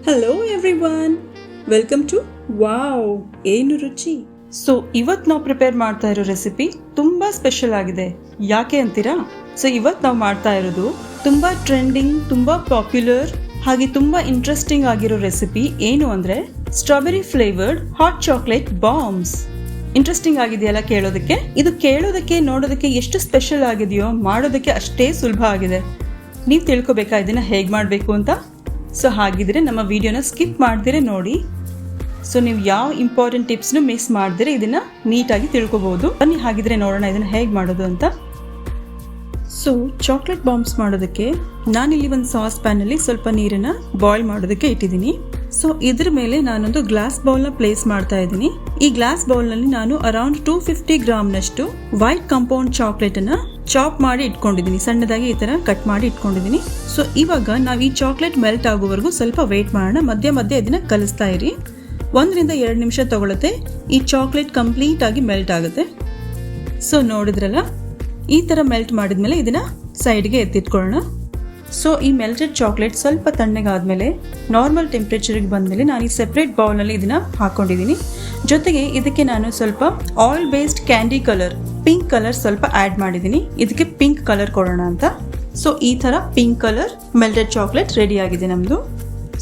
Hello everyone, welcome to wow ಏನು ರುಚಿ. So ಇವತ್ತು ನಾವು ಪ್ರಿಪೇರ್ ಮಾಡ್ತಾ ಇರೋ ರೆಸಿಪಿ ತುಂಬಾ ಸ್ಪೆಷಲ್ ಆಗಿದೆ. ಯಾಕೆ ಅಂತೀರಾ? ಸೊ ಇವತ್ತು ನಾವು ಮಾಡ್ತಾ ಇರೋದು ತುಂಬಾ ಟ್ರೆಂಡಿಂಗ್, ತುಂಬಾ ಪಾಪ್ಯುಲರ್ ಹಾಗೆ ತುಂಬಾ ಇಂಟ್ರೆಸ್ಟಿಂಗ್ ಆಗಿರೋ ರೆಸಿಪಿ ಏನು ಅಂದ್ರೆ strawberry flavoured hot chocolate bombs. Interesting ಆಗಿದೆಯಲ್ಲ ಕೇಳೋದಕ್ಕೆ? ಇದು ಕೇಳೋದಕ್ಕೆ ನೋಡೋದಕ್ಕೆ ಎಷ್ಟು ಸ್ಪೆಷಲ್ ಆಗಿದೆಯೋ ಮಾಡೋದಕ್ಕೆ ಅಷ್ಟೇ ಸುಲಭ ಆಗಿದೆ. ನೀವು ತಿಳ್ಕೊಬೇಕಾ ಇದನ್ನ ಹೇಗೆ ಮಾಡಬೇಕು ಅಂತ? ಸೊ ಹಾಗಿದ್ರೆ ನಮ್ಮ ವಿಡಿಯೋನ ಸ್ಕಿಪ್ ಮಾಡ್ದಿರೆ ನೋಡಿ. ಸೊ ನೀವು ಯಾವ ಇಂಪಾರ್ಟೆಂಟ್ ಟಿಪ್ಸ್ನು ಮಿಸ್ ಮಾಡ್ದಿರೆ ಇದನ್ನ ನೀಟಾಗಿ ತಿಳ್ಕೊಬಹುದು. ಬನ್ನಿ ಹಾಗಿದ್ರೆ ನೋಡೋಣ ಇದನ್ನ ಹೇಗೆ ಮಾಡೋದು ಅಂತ. ಸೊ ಚಾಕ್ಲೇಟ್ ಬಾಂಬ್ಸ್ ಮಾಡೋದಕ್ಕೆ ನಾನಿಲ್ಲಿ ಒಂದು ಸಾಸ್ ಪ್ಯಾನಲ್ಲಿ ಸ್ವಲ್ಪ ನೀರನ್ನ ಬಾಯ್ಲ್ ಮಾಡೋದಕ್ಕೆ ಇಟ್ಟಿದ್ದೀನಿ. ಸೊ ಇದ್ರ ಮೇಲೆ ನಾನೊಂದು ಗ್ಲಾಸ್ ಬೌಲ್ನ ಪ್ಲೇಸ್ ಮಾಡ್ತಾ ಇದ್ದೀನಿ. ಈ ಗ್ಲಾಸ್ ಬೌಲ್ನಲ್ಲಿ ನಾನು ಅರೌಂಡ್ 250 ಗ್ರಾಮ್ನಷ್ಟು ವೈಟ್ ಕಾಂಪೌಂಡ್ ಚಾಕ್ಲೇಟ್ ಅನ್ನ ಚಾಪ್ ಮಾಡಿ ಇಟ್ಕೊಂಡಿದ್ದೀನಿ. ಸಣ್ಣದಾಗಿ ಈ ತರ ಕಟ್ ಮಾಡಿ ಇಟ್ಕೊಂಡಿದ್ದೀನಿ. ಸೊ ಇವಾಗ ನಾವು ಈ ಚಾಕ್ಲೇಟ್ ಮೆಲ್ಟ್ ಆಗೋವರೆಗೂ ಸ್ವಲ್ಪ ವೇಟ್ ಮಾಡೋಣ. ಮಧ್ಯ ಮಧ್ಯೆ ಇದನ್ನ ಕಲಿಸ್ತಾ ಇರಿ. 1 ರಿಂದ 2 ನಿಮಿಷ ತಗೊಳುತ್ತೆ. ಈ ಚಾಕ್ಲೇಟ್ ಕಂಪ್ಲೀಟ್ ಆಗಿ ಮೆಲ್ಟ್ ಆಗುತ್ತೆ. ಸೊ ನೋಡಿದ್ರಲ್ಲ, ಈ ತರ ಮೆಲ್ಟ್ ಮಾಡಿದ್ಮೇಲೆ ಇದನ್ನ ಸೈಡ್ಗೆ ಎತ್ತಿಟ್ಕೊಳ್ಳೋಣ. ಸೊ ಈ ಮೆಲ್ಟೆಡ್ ಚಾಕ್ಲೇಟ್ ಸ್ವಲ್ಪ ತಣ್ಣಗಾದ್ಮೇಲೆ ನಾರ್ಮಲ್ ಟೆಂಪ್ರೇಚರ್ಗೆ ಬಂದಮೇಲೆ ನಾನು ಈ ಸೆಪ್ರೇಟ್ ಬೌಲ್ನಲ್ಲಿ ಇದನ್ನ ಹಾಕೊಂಡಿದ್ದೀನಿ. ಜೊತೆಗೆ ಇದಕ್ಕೆ ನಾನು ಸ್ವಲ್ಪ oil based candy colour, pink colour ಸ್ವಲ್ಪ ಆ್ಯಡ್ ಮಾಡಿದ್ದೀನಿ. ಇದಕ್ಕೆ ಪಿಂಕ್ ಕಲರ್ ಕೊಡೋಣ ಅಂತ. ಸೊ ಈ ಥರ pink colour melted chocolate ready ಆಗಿದೆ ನಮ್ಮದು.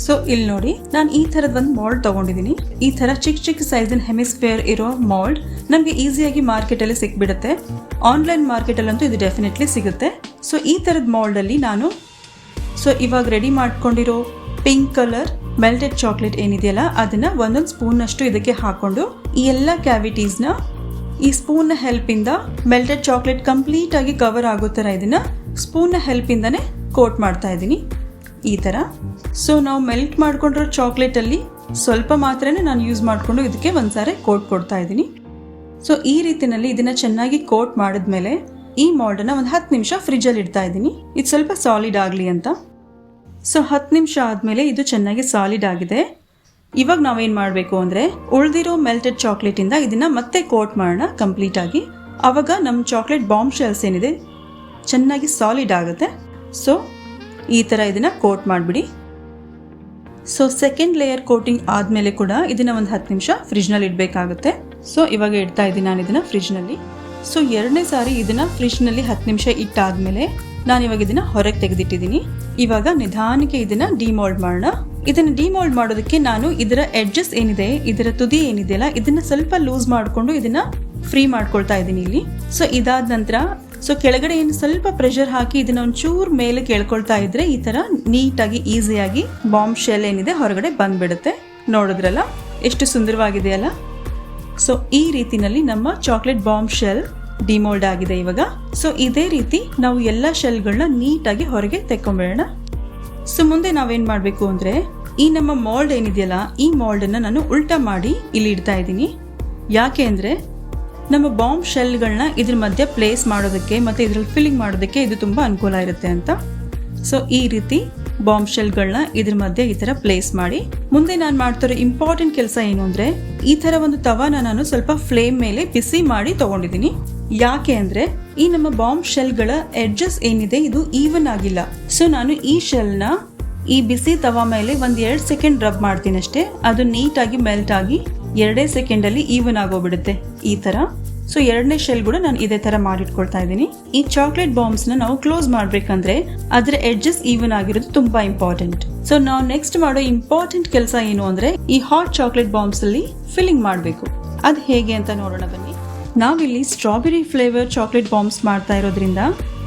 ಸೊ ಇಲ್ಲಿ ನೋಡಿ, ನಾನು ಈ ಥರದ ಒಂದು ಮಾಲ್ಡ್ ತೊಗೊಂಡಿದ್ದೀನಿ. ಈ ಥರ ಚಿಕ್ಕ ಚಿಕ್ಕ ಸೈಜಿನ ಹೆಮಿಸ್ಫಿಯರ್ ಇರೋ ಮಾಲ್ಡ್ ನಮಗೆ ಈಸಿಯಾಗಿ ಮಾರ್ಕೆಟಲ್ಲಿ ಸಿಕ್ಬಿಡುತ್ತೆ. ಆನ್ಲೈನ್ ಮಾರ್ಕೆಟಲ್ಲಂತೂ ಇದು ಡೆಫಿನೆಟ್ಲಿ ಸಿಗುತ್ತೆ. ಸೊ ಈ ಥರದ ಮಾಲ್ಡಲ್ಲಿ ನಾನು ಇವಾಗ ರೆಡಿ ಮಾಡ್ಕೊಂಡಿರೋ ಪಿಂಕ್ ಕಲರ್ ಮೆಲ್ಟೆಡ್ ಚಾಕ್ಲೇಟ್ ಏನಿದೆಯಲ್ಲ ಅದನ್ನ 1 ಸ್ಪೂನ್ನಷ್ಟು ಇದಕ್ಕೆ ಹಾಕೊಂಡು ಈ ಎಲ್ಲ ಕ್ಯಾವಿಟೀಸ್ನ ಈ ಸ್ಪೂನ್ನ ಹೆಲ್ಪಿಂದ ಮೆಲ್ಟೆಡ್ ಚಾಕ್ಲೇಟ್ ಕಂಪ್ಲೀಟ್ ಆಗಿ ಕವರ್ ಆಗೋ ಥರ ಇದನ್ನ ಸ್ಪೂನ್ನ ಹೆಲ್ಪಿಂದನೇ ಕೋಟ್ ಮಾಡ್ತಾ ಇದ್ದೀನಿ ಈ ಥರ. ಸೊ ನಾವು ಮೆಲ್ಟ್ ಮಾಡ್ಕೊಂಡಿರೋ ಚಾಕ್ಲೇಟಲ್ಲಿ ಸ್ವಲ್ಪ ಮಾತ್ರನೇ ನಾನು ಯೂಸ್ ಮಾಡಿಕೊಂಡು ಇದಕ್ಕೆ ಒಂದ್ಸಾರಿ ಕೋಟ್ ಕೊಡ್ತಾ ಇದ್ದೀನಿ. ಸೊ ಈ ರೀತಿನಲ್ಲಿ ಇದನ್ನ ಚೆನ್ನಾಗಿ ಕೋಟ್ ಮಾಡಿದ್ಮೇಲೆ ಈ ಮಾಲ್ಡನ್ನ ಒಂದು 10 ನಿಮಿಷ ಫ್ರಿಜ್ಜಲ್ಲಿ ಇಡ್ತಾ ಇದ್ದೀನಿ. ಇದು ಸ್ವಲ್ಪ ಸಾಲಿಡ್ ಆಗಲಿ ಅಂತ. ಸೊ 10 ನಿಮಿಷ ಆದಮೇಲೆ ಇದು ಚೆನ್ನಾಗಿ ಸಾಲಿಡ್ ಆಗಿದೆ. ಇವಾಗ ನಾವೇನು ಮಾಡಬೇಕು ಅಂದರೆ ಉಳಿದಿರೋ ಮೆಲ್ಟೆಡ್ ಚಾಕ್ಲೇಟಿಂದ ಇದನ್ನ ಮತ್ತೆ ಕೋಟ್ ಮಾಡೋಣ ಕಂಪ್ಲೀಟ್ ಆಗಿ. ಆವಾಗ ನಮ್ಮ ಚಾಕ್ಲೇಟ್ ಬಾಂಬ್ ಶೆಲ್ಸ್ ಏನಿದೆ ಚೆನ್ನಾಗಿ ಸಾಲಿಡ್ ಆಗುತ್ತೆ. ಸೊ ಈ ಥರ ಇದನ್ನ ಕೋಟ್ ಮಾಡಿಬಿಡಿ. ಸೊ ಸೆಕೆಂಡ್ ಲೇಯರ್ ಕೋಟಿಂಗ್ ಆದಮೇಲೆ ಕೂಡ ಇದನ್ನ ಒಂದು 10 ನಿಮಿಷ ಫ್ರಿಜ್ನಲ್ಲಿ ಇಡಬೇಕಾಗುತ್ತೆ. ಸೊ ಇವಾಗ ಇಡ್ತಾ ಇದ್ದೀನಿ ನಾನು ಇದನ್ನ ಫ್ರಿಜ್ನಲ್ಲಿ. ಸೊ 2ನೇ ಸಾರಿ ಇದನ್ನ ಫ್ರಿಜ್ನಲ್ಲಿ 10 ನಿಮಿಷ ಇಟ್ಟಾದ್ಮೇಲೆ ನಾನು ಇವಾಗ ಇದನ್ನ ಹೊರಗೆ ತೆಗೆದಿಟ್ಟಿದ್ದೀನಿ. ಇವಾಗ ನಿಧಾನಕ್ಕೆ ಇದನ್ನ ಡಿಮೋಲ್ಡ್ ಮಾಡೋಣ. ಇದನ್ನ ಡಿಮೋಲ್ಡ್ ಮಾಡೋದಕ್ಕೆ ನಾನು ಇದರ ಎಡ್ಜಸ್ ಏನಿದೆ, ಇದರ ತುದಿ ಏನಿದೆಯಲ್ಲ, ಇದನ್ನ ಸ್ವಲ್ಪ ಲೂಸ್ ಮಾಡಿಕೊಂಡು ಇದನ್ನ ಫ್ರೀ ಮಾಡ್ಕೊಳ್ತಾ ಇದ್ದೀನಿ ಇಲ್ಲಿ. ಸೊ ಇದಾದ ನಂತರ ಕೆಳಗಡೆ ಏನು ಸ್ವಲ್ಪ ಪ್ರೆಷರ್ ಹಾಕಿ ಇದನ್ನ ಒಂಚೂರು ಮೇಲೆ ಕೇಳ್ಕೊಳ್ತಾ ಇದ್ರೆ ಈ ತರ ನೀಟಾಗಿ ಈಸಿಯಾಗಿ ಬಾಂಬ್ ಶೆಲ್ ಏನಿದೆ ಹೊರಗಡೆ ಬಂದ್ಬಿಡುತ್ತೆ. ನೋಡಿದ್ರಲ್ಲ ಎಷ್ಟು ಸುಂದರವಾಗಿದೆಯಲ್ಲ. ಸೊ ಈ ರೀತಿನಲ್ಲಿ ನಮ್ಮ ಚಾಕ್ಲೇಟ್ ಬಾಂಬ್ ಶೆಲ್ ಡಿಮೋಲ್ಡ್ ಆಗಿದೆ ಇವಾಗ. ಸೊ ಇದೇ ರೀತಿ ನಾವು ಎಲ್ಲ ಶೆಲ್ಗಳನ್ನ ನೀಟಾಗಿ ಹೊರಗೆ ತೆಕ್ಕೊಂಬೇಡ. ಸೊ ಮುಂದೆ ನಾವೇನ್ ಮಾಡ್ಬೇಕು ಅಂದ್ರೆ ಈ ನಮ್ಮ ಮಾಲ್ಡ್ ಏನಿದೆಯಲ್ಲ, ಈ ಮಾಲ್ಡ್ ಅನ್ನ ನಾನು ಉಲ್ಟಾ ಮಾಡಿ ಇಲ್ಲಿ ಇಡ್ತಾ ಇದ್ದೀನಿ. ಯಾಕೆ ಅಂದ್ರೆ ನಮ್ಮ ಬಾಂಬ್ ಶೆಲ್ಗಳನ್ನ ಇದ್ರ ಮಧ್ಯೆ ಪ್ಲೇಸ್ ಮಾಡೋದಕ್ಕೆ ಮತ್ತೆ ಇದ್ರಲ್ಲಿ ಫಿಲ್ಲಿಂಗ್ ಮಾಡೋದಕ್ಕೆ ಇದು ತುಂಬಾ ಅನುಕೂಲ ಇರುತ್ತೆ ಅಂತ. ಸೊ ಈ ರೀತಿ ಬಾಂಬ್ ಶೆಲ್ಗಳನ್ನ ಇದ್ರ ಮಧ್ಯೆ ಈ ತರ ಪ್ಲೇಸ್ ಮಾಡಿ, ಮುಂದೆ ನಾನು ಮಾಡ್ತಿರೋ ಇಂಪಾರ್ಟೆಂಟ್ ಕೆಲಸ ಏನು ಅಂದ್ರೆ ಈ ತರ ಒಂದು ತವಾನ ನಾನು ಸ್ವಲ್ಪ ಫ್ಲೇಮ್ ಮೇಲೆ ಬಿಸಿ ಮಾಡಿ ತಗೊಂಡಿದ್ದೀನಿ. ಯಾಕೆ ಅಂದ್ರೆ ಈ ನಮ್ಮ ಬಾಂಬ್ ಶೆಲ್ಗಳ ಎಡ್ಜಸ್ ಏನಿದೆ ಇದು ಈವನ್ ಆಗಿಲ್ಲ. ಸೊ ನಾನು ಈ ಶೆಲ್ನ ಈ ಬಿಸಿ ತವಾ ಮೇಲೆ 1-2 ಸೆಕೆಂಡ್ ರಬ್ ಮಾಡ್ತೀನಿ ಅಷ್ಟೇ. ಅದು ನೀಟಾಗಿ ಮೆಲ್ಟ್ ಆಗಿ 2 ಸೆಕೆಂಡಲ್ಲಿ ಈವನ್ ಆಗೋಗ್ಬಿಡುತ್ತೆ ಈ ತರ. ಸೊ 2ನೇ ಶೆಲ್ ಕೂಡ ನಾನು ಇದೇ ತರ ಮಾಡಿಟ್ಕೊಳ್ತಾ ಇದ್ದೀನಿ. ಈ ಚಾಕ್ಲೇಟ್ ಬಾಂಬ್ಸ್ ನ ನಾವು ಕ್ಲೋಸ್ ಮಾಡ್ಬೇಕಂದ್ರೆ ಅದರ ಎಡ್ಜಸ್ ಈವನ್ ಆಗಿರೋದು ತುಂಬಾ ಇಂಪಾರ್ಟೆಂಟ್. ಸೊ ನಾವು ನೆಕ್ಸ್ಟ್ ಮಾಡೋ ಇಂಪಾರ್ಟೆಂಟ್ ಕೆಲಸ ಏನು ಅಂದ್ರೆ ಈ ಹಾಟ್ ಚಾಕ್ಲೇಟ್ ಬಾಂಬ್ಸ್ ಅಲ್ಲಿ ಫಿಲ್ಲಿಂಗ್ ಮಾಡಬೇಕು. ಅದ್ ಹೇಗೆ ಅಂತ ನೋಡೋಣ ಬನ್ನಿ. ನಾವಿಲ್ಲಿ ಸ್ಟ್ರಾಬೆರಿ ಫ್ಲೇವರ್ ಚಾಕ್ಲೇಟ್ ಬಾಂಬ್ಸ್ ಮಾಡ್ತಾ ಇರೋದ್ರಿಂದ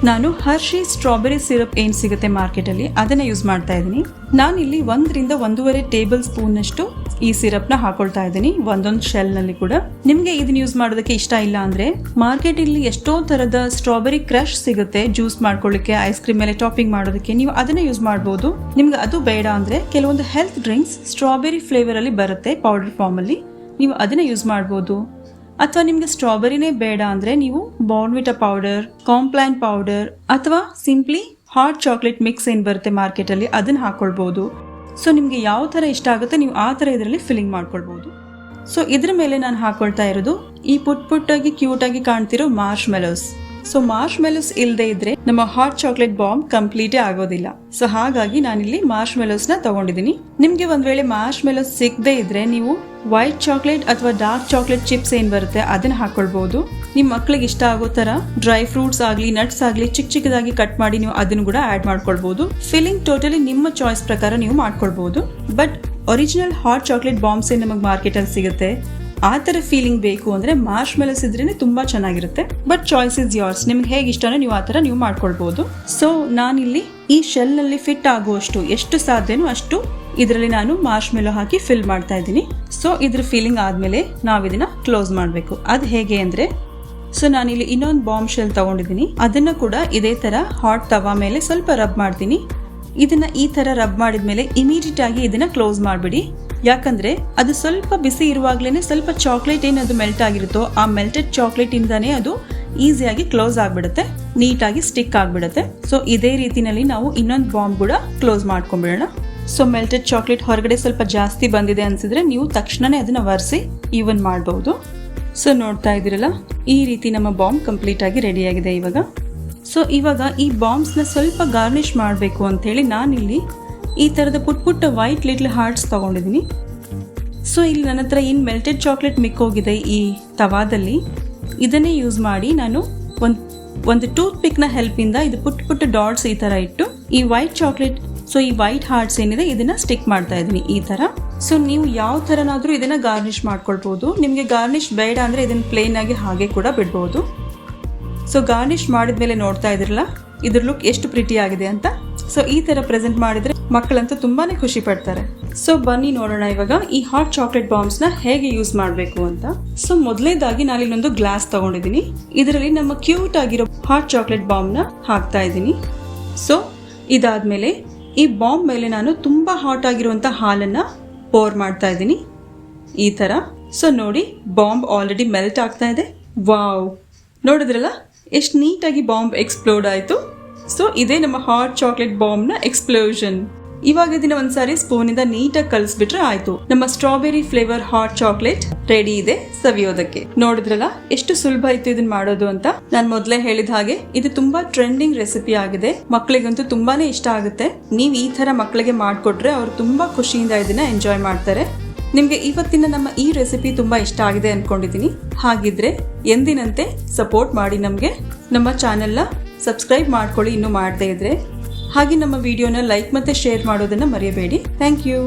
ನಾನು ಹರ್ಷಿ ಸ್ಟ್ರಾಬೆರಿ ಸಿರಪ್ ಏನ್ ಸಿಗುತ್ತೆ ಮಾರ್ಕೆಟ್ ಅಲ್ಲಿ ಅದನ್ನ ಯೂಸ್ ಮಾಡ್ತಾ ಇದ್ದೀನಿ. ನಾನಿಲ್ಲಿ 1 ರಿಂದ 1.5 ಟೇಬಲ್ ಸ್ಪೂನ್ ಅಷ್ಟು ಈ ಸಿರಪ್ ನ ಹಾಕೊಳ್ತಾ ಇದ್ದೀನಿ ಒಂದೊಂದು ಶೆಲ್ ನಲ್ಲಿ ಕೂಡ. ನಿಮ್ಗೆ ಇದನ್ನ ಯೂಸ್ ಮಾಡೋದಕ್ಕೆ ಇಷ್ಟ ಇಲ್ಲ ಅಂದ್ರೆ ಮಾರ್ಕೆಟ್ ಇಲ್ಲಿ ಎಷ್ಟೋ ತರದ ಸ್ಟ್ರಾಬೆರಿ ಕ್ರಶ್ ಸಿಗುತ್ತೆ ಜ್ಯೂಸ್ ಮಾಡ್ಕೊಳ್ಳಿಕ್ಕೆ, ಐಸ್ ಕ್ರೀಮ್ ಮೇಲೆ ಟಾಪಿಂಗ್ ಮಾಡೋದಕ್ಕೆ, ನೀವು ಅದನ್ನ ಯೂಸ್ ಮಾಡಬಹುದು. ನಿಮ್ಗೆ ಅದು ಬೇಡ ಅಂದ್ರೆ ಕೆಲವೊಂದು ಹೆಲ್ತ್ ಡ್ರಿಂಕ್ಸ್ ಸ್ಟ್ರಾಬೆರಿ ಫ್ಲೇವರ್ ಅಲ್ಲಿ ಬರುತ್ತೆ ಪೌಡರ್ ಫಾರ್ಮ್ ಅಲ್ಲಿ, ನೀವು ಅದನ್ನ ಯೂಸ್ ಮಾಡಬಹುದು. ಅಥವಾ ನಿಮ್ಗೆ ಸ್ಟ್ರಾಬೆರಿನೇ ಬೇಡ ಅಂದ್ರೆ ನೀವು ಬಾರ್ನ್ವಿಟಾ ಪೌಡರ್, ಕಾಂಪ್ಲಾನ್ ಪೌಡರ್ ಅಥವಾ ಸಿಂಪ್ಲಿ ಹಾಟ್ ಚಾಕ್ಲೇಟ್ ಮಿಕ್ಸ್ ಏನ್ ಬರುತ್ತೆ ಮಾರ್ಕೆಟ್ ಅಲ್ಲಿ ಅದನ್ನ ಹಾಕೊಳ್ಬಹುದು. ಸೊ ನಿಮ್ಗೆ ಯಾವ ತರ ಇಷ್ಟ ಆಗುತ್ತೆ ನೀವು ಆ ತರ ಇದರಲ್ಲಿ ಫಿಲ್ಲಿಂಗ್ ಮಾಡ್ಕೊಳ್ಬಹುದು. ಸೊ ಇದ್ರ ಮೇಲೆ ನಾನು ಹಾಕೊಳ್ತಾ ಇರೋದು ಈ ಪುಟ್ಟಾಗಿ ಕ್ಯೂಟ್ ಆಗಿ ಕಾಣ್ತಿರೋ ಮಾರ್ಶ್ ಮೆಲೋಸ್. ಸೊ ಮಾರ್ಶ್ ಮೆಲೋಸ್ ಇಲ್ಲದೆ ಇದ್ರೆ ನಮ್ಮ ಹಾಟ್ ಚಾಕ್ಲೇಟ್ ಬಾಂಬ್ ಕಂಪ್ಲೀಟೇ ಆಗೋದಿಲ್ಲ. ಸೊ ಹಾಗಾಗಿ ನಾನಿಲ್ಲಿ ಮಾರ್ಶ್ ಮೆಲೋಸ್ ನ ತಗೊಂಡಿದ್ದೀನಿ. ನಿಮ್ಗೆ ಒಂದ್ ವೇಳೆ ಮಾರ್ಶ್ ಮೆಲೋಸ್ ಸಿಗದೆ ಇದ್ರೆ ನೀವು ವೈಟ್ ಚಾಕ್ಲೇಟ್ ಅಥವಾ ಡಾರ್ಕ್ ಚಾಕ್ಲೇಟ್ ಚಿಪ್ಸ್ ಏನ್ ಬರುತ್ತೆ ಅದನ್ನ ಹಾಕೊಳ್ಬಹುದು. ನಿಮ್ ಮಕ್ಳಿಗೆ ಇಷ್ಟ ಆಗೋ ತರ ಡ್ರೈ ಫ್ರೂಟ್ಸ್ ಆಗ್ಲಿ ನಟ್ಸ್ ಆಗ್ಲಿ ಚಿಕ್ಕ ಚಿಕ್ಕದಾಗಿ ಕಟ್ ಮಾಡಿ ನೀವು ಅದನ್ನು ಕೂಡ ಆಡ್ ಮಾಡ್ಕೊಳ್ಬಹುದು. ಫಿಲ್ಲಿಂಗ್ ಟೋಟಲಿ ನಿಮ್ಮ ಚಾಯ್ಸ್ ಪ್ರಕಾರ ನೀವು ಮಾಡ್ಕೊಳ್ಬಹುದು. But original hot chocolate bombs ನಮಗೆ ಮಾರ್ಕೆಟ್ ಅಲ್ಲಿ ಸಿಗುತ್ತೆ. ಆ ತರ ಫೀಲಿಂಗ್ ಬೇಕು ಅಂದ್ರೆ ಮಾರ್ಶ್ ಮೆಲೋಸ್ ಇದ್ರೇನೆ ತುಂಬಾ ಚೆನ್ನಾಗಿರುತ್ತೆ. ಬಟ್ ಚಾಯ್ಸ್ ಇಸ್ ಯೋರ್ಸ್, ನಿಮ್ಗೆ ಹೇಗೆ ಇಷ್ಟನೋ ನೀವು ಆ ತರ ನೀವು ಮಾಡ್ಕೊಳ್ಬಹುದು. ಸೊ ನಾನಿಲ್ಲಿ ಈ ಶೆಲ್ ನಲ್ಲಿ ಫಿಟ್ ಆಗುವಷ್ಟು ಎಷ್ಟು ಸಾಧ್ಯನೋ ಅಷ್ಟು ಇದರಲ್ಲಿ ನಾನು ಮಾರ್ಶ್ ಮೆಲೋ ಹಾಕಿ ಫಿಲ್ ಮಾಡ್ತಾ ಇದ್ದೀನಿ. ಸೊ ಇದ್ರ ಫೀಲಿಂಗ್ ಆದ್ಮೇಲೆ ನಾವ್ ಇದನ್ನ ಕ್ಲೋಸ್ ಮಾಡ್ಬೇಕು. ಅದ್ ಹೇಗೆ ಅಂದ್ರೆ, ಸೊ ನಾನಿಲ್ಲಿ ಇನ್ನೊಂದು ಬಾಂಬ್ ಶೆಲ್ ತಗೊಂಡಿದ್ದೀನಿ. ಅದನ್ನ ಕೂಡ ಇದೇ ತರ ಹಾಟ್ ತವಾ ಮೇಲೆ ಸ್ವಲ್ಪ ರಬ್ ಮಾಡ್ತೀನಿ. ಇದನ್ನ ಈ ತರ ರಬ್ ಮಾಡಿದ್ಮೇಲೆ ಇಮಿಡಿಯೇಟ್ ಆಗಿ ಇದನ್ನ ಕ್ಲೋಸ್ ಮಾಡ್ಬಿಡಿ. ಯಾಕಂದ್ರೆ ಅದು ಸ್ವಲ್ಪ ಬಿಸಿ ಇರುವಾಗ್ಲೇನೆ ಸ್ವಲ್ಪ ಚಾಕ್ಲೇಟ್ ಏನದು ಮೆಲ್ಟ್ ಆಗಿರುತ್ತೋ ಆ ಮೆಲ್ಟೆಡ್ ಚಾಕ್ಲೇಟ್ ಇಂದಾನೇ ಅದು ಈಸಿಯಾಗಿ ಕ್ಲೋಸ್ ಆಗ್ಬಿಡುತ್ತೆ, ನೀಟಾಗಿ ಸ್ಟಿಕ್ ಆಗ್ಬಿಡುತ್ತೆ. ಸೊ ಇದೇ ರೀತಿನಲ್ಲಿ ನಾವು ಇನ್ನೊಂದು ಬಾಂಬ್ ಕೂಡ ಕ್ಲೋಸ್ ಮಾಡ್ಕೊಂಡ್ಬಿಡೋಣ. ಸೊ ಮೆಲ್ಟೆಡ್ ಚಾಕ್ಲೇಟ್ ಹೊರಗಡೆ ಸ್ವಲ್ಪ ಜಾಸ್ತಿ ಬಂದಿದೆ ಅನ್ಸಿದ್ರೆ ನೀವು ತಕ್ಷಣನೇ ಅದನ್ನ ಒರೆಸಿ ಈವನ್ ಮಾಡಬಹುದು. ಸೊ ನೋಡ್ತಾ ಇದ್ದೀರಲ್ಲ, ಈ ರೀತಿ ನಮ್ಮ ಬಾಂಬ್ ಕಂಪ್ಲೀಟ್ ಆಗಿ ರೆಡಿ ಆಗಿದೆ ಇವಾಗ. ಸೊ ಇವಾಗ ಈ ಬಾಂಬ್ಸ್ ನ ಸ್ವಲ್ಪ ಗಾರ್ನಿಶ್ ಮಾಡಬೇಕು ಅಂತ ಹೇಳಿ ನಾನಿಲ್ಲಿ ಈ ತರದ ಪುಟ್ಟ ವೈಟ್ ಲಿಟ್ಲ್ ಹಾರ್ಟ್ಸ್ ತಗೊಂಡಿದ್ದೀನಿ. ಸೊ ಇಲ್ಲಿ ನನ್ನ ಹತ್ರ ಏನ್ ಮೆಲ್ಟೆಡ್ ಚಾಕ್ಲೇಟ್ ಮಿಕ್ಕೋಗಿದೆ ಈ ತವಾದಲ್ಲಿ, ಇದನ್ನೇ ಯೂಸ್ ಮಾಡಿ ನಾನು ಒಂದು ಟೂತ್ ಪಿಕ್ ನ ಹೆಲ್ಪ್ ಇಂದ ಇದು ಪುಟ್ಟ ಡಾಟ್ಸ್ ಈ ತರ ಇಟ್ಟು ಈ ವೈಟ್ ಚಾಕ್ಲೇಟ್, ಸೊ ಈ ವೈಟ್ ಹಾರ್ಟ್ಸ್ ಏನಿದೆ ಇದನ್ನ ಸ್ಟಿಕ್ ಮಾಡ್ತಾ ಇದೀನಿ ಈ ತರ. ಸೊ ನೀವು ಯಾವ ತರನಾದ್ರೂ ಇದನ್ನ ಗಾರ್ನಿಶ್ ಮಾಡ್ಕೊಳ್ಬಹುದು. ನಿಮ್ಗೆ ಗಾರ್ನಿಶ್ ಬೇಡ ಅಂದ್ರೆ ಇದನ್ನ ಪ್ಲೇನ್ ಆಗಿ ಹಾಗೆ ಕೂಡ ಬಿಡ್ಬಹುದು. ಸೊ ಗಾರ್ನಿಶ್ ಮಾಡಿದ್ಮೇಲೆ ನೋಡ್ತಾ ಇದ್ರಲ್ಲ ಇದ್ರ ಲುಕ್ ಎಷ್ಟು ಪ್ರಿಟಿ ಆಗಿದೆ ಅಂತ. ಸೊ ಈ ತರ ಪ್ರೆಸೆಂಟ್ ಮಾಡಿದ್ರೆ ಮಕ್ಕಳಂತೂ ತುಂಬಾನೇ ಖುಷಿ ಪಡ್ತಾರೆ. ಸೊ ಬನ್ನಿ ನೋಡೋಣ ಇವಾಗ ಈ ಹಾಟ್ ಚಾಕ್ಲೇಟ್ ಬಾಂಬ್ಸ್ ನ ಹೇಗೆ ಯೂಸ್ ಮಾಡಬೇಕು ಅಂತ. ಸೊ ಮೊದಲನೇದಾಗಿ ನಾನು ಇಲ್ಲೊಂದು ಗ್ಲಾಸ್ ತಗೊಂಡಿದ್ದೀನಿ. ಇದರಲ್ಲಿ ನಮ್ಮ ಕ್ಯೂಟ್ ಆಗಿರೋ ಹಾಟ್ ಚಾಕ್ಲೇಟ್ ಬಾಂಬ್ ನ ಹಾಕ್ತಾ ಇದ್ದೀನಿ. ಸೊ ಇದಾದ್ಮೇಲೆ ಈ ಬಾಂಬ್ ಮೇಲೆ ನಾನು ತುಂಬಾ ಹಾಟ್ ಆಗಿರುವಂತ ಹಾಲನ್ನ ಪೋರ್ ಮಾಡ್ತಾ ಇದ್ದೀನಿ ಈ ತರ. ಸೊ ನೋಡಿ, ಬಾಂಬ್ ಆಲ್ರೆಡಿ ಮೆಲ್ಟ್ ಆಗ್ತಾ ಇದೆ. ವಾವ್, ನೋಡಿದ್ರಲ್ಲ ಎಷ್ಟು ನೀಟಾಗಿ ಬಾಂಬ್ ಎಕ್ಸ್ಪ್ಲೋಡ್ ಆಯ್ತು. ಸೊ ಇದೇ ನಮ್ಮ ಹಾಟ್ ಚಾಕ್ಲೇಟ್ ಬಾಂಬ್ ನ ಎಕ್ಸ್ಪ್ಲೋಷನ್. ಇವಾಗ ಇದನ್ನ ಒಂದ್ಸಾರಿ ಸ್ಪೂನ್ ಇಂದ ನೀಟಾಗಿ ಕಲಿಸ್ಬಿಟ್ರೆ ಆಯ್ತು, ನಮ್ಮ strawberry flavour hot chocolate ready ಇದೆ ಸವಿಯೋದಕ್ಕೆ. ನೋಡಿದ್ರಲ್ಲ ಎಷ್ಟು ಸುಲಭ ಇತ್ತು ಇದನ್ನ ಮಾಡೋದು ಅಂತ. ನಾನ್ ಮೊದ್ಲೇ ಹೇಳಿದ ಹಾಗೆ ಇದು ತುಂಬಾ ಟ್ರೆಂಡಿಂಗ್ ರೆಸಿಪಿ ಆಗಿದೆ. ಮಕ್ಕಳಿಗಂತೂ ತುಂಬಾನೇ ಇಷ್ಟ ಆಗುತ್ತೆ. ನೀವ್ ಈ ತರ ಮಕ್ಕಳಿಗೆ ಮಾಡ್ಕೊಟ್ರೆ ಅವ್ರು ತುಂಬಾ ಖುಷಿಯಿಂದ ಇದನ್ನ ಎಂಜಾಯ್ ಮಾಡ್ತಾರೆ. ನಿಮ್ಗೆ ಇವತ್ತಿನ ನಮ್ಮ ಈ ರೆಸಿಪಿ ತುಂಬಾ ಇಷ್ಟ ಆಗಿದೆ ಅನ್ಕೊಂಡಿದ್ದೀನಿ. ಹಾಗಿದ್ರೆ ಎಂದಿನಂತೆ ಸಪೋರ್ಟ್ ಮಾಡಿ ನಮ್ಗೆ. ನಮ್ಮ ಚಾನೆಲ್ನ ಸಬ್ಸ್ಕ್ರೈಬ್ ಮಾಡ್ಕೊಳ್ಳಿ ಇನ್ನೂ ಮಾಡದೇ ಇದ್ರೆ. ಹಾಗೆ ನಮ್ಮ ವಿಡಿಯೋನ ಲೈಕ್ ಮತ್ತೆ ಶೇರ್ ಮಾಡೋದನ್ನ ಮರೆಯಬೇಡಿ. Thank you.